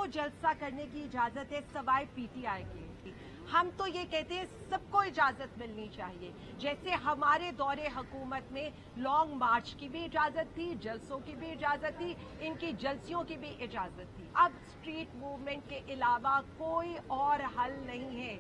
सबको जलसा करने की इजाजत है सवाए पीटीआई के। हम तो ये कहते हैं सबको इजाजत मिलनी चाहिए। जैसे हमारे दौरे हुकूमत में लॉन्ग मार्च की भी इजाजत थी, जलसों की भी इजाजत थी, इनकी जलसियों की भी इजाजत थी। अब स्ट्रीट मूवमेंट के अलावा कोई और हल नहीं है,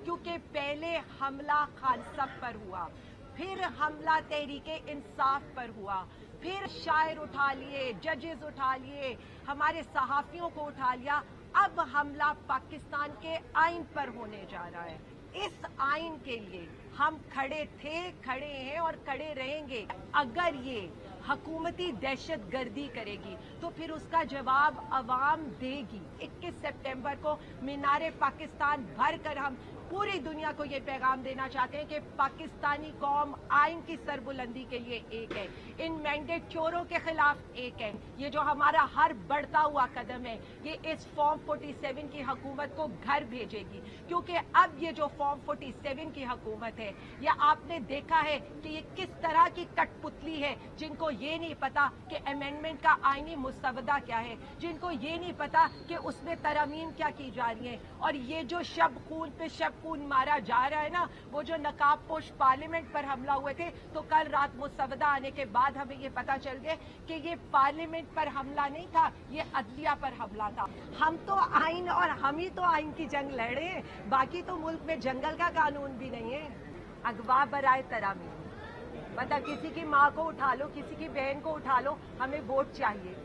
क्योंकि पहले हमला खान सब पर हुआ, फिर हमला तहरीके इंसाफ पर हुआ, फिर शायर उठा लिए, जजेस उठा लिए, हमारे सहाफियों को उठा लिया। अब हमला पाकिस्तान के आइन पर होने जा रहा है। इस आइन के लिए हम खड़े थे, खड़े हैं और खड़े रहेंगे। अगर ये हुकूमती दहशत गर्दी करेगी तो फिर उसका जवाब अवाम देगी। 21 सितंबर को मीनारे पाकिस्तान भर कर हम पूरी दुनिया को ये पैगाम देना चाहते हैं कि पाकिस्तानी कौम आइन की सरबुलंदी के लिए एक है, इन मैंडेट चोरों के खिलाफ एक है। ये जो हमारा हर बढ़ता हुआ कदम है, ये इस फॉर्म 47 की हुकूमत को घर भेजेगी, क्योंकि अब ये जो फॉर्म 47 की हुकूमत है, ये आपने देखा है कि ये किस तरह की कठपुतली है, जिनको ये नहीं पता कि अमेंडमेंट का आईनी मुस्तवदा क्या है, जिनको ये नहीं पता कि उसमें तरमीम क्या की जा रही है। और ये जो शब खून पे शब खून मारा जा रहा है ना, वो जो नकाबपोश पार्लियामेंट पर हमला हुए थे, तो कल रात मुस्तवदा आने के बाद हमें ये पता चल गया कि ये पार्लियामेंट पर हमला नहीं था, ये अदलिया पर हमला था। हम तो आइन और हम ही तो आइन की जंग लड़ रहे हैं, बाकी तो मुल्क में जंगल का कानून भी नहीं है। अगवा बराए तरामीम, मतलब किसी की माँ को उठा लो, किसी की बहन को उठा लो, हमें वोट चाहिए।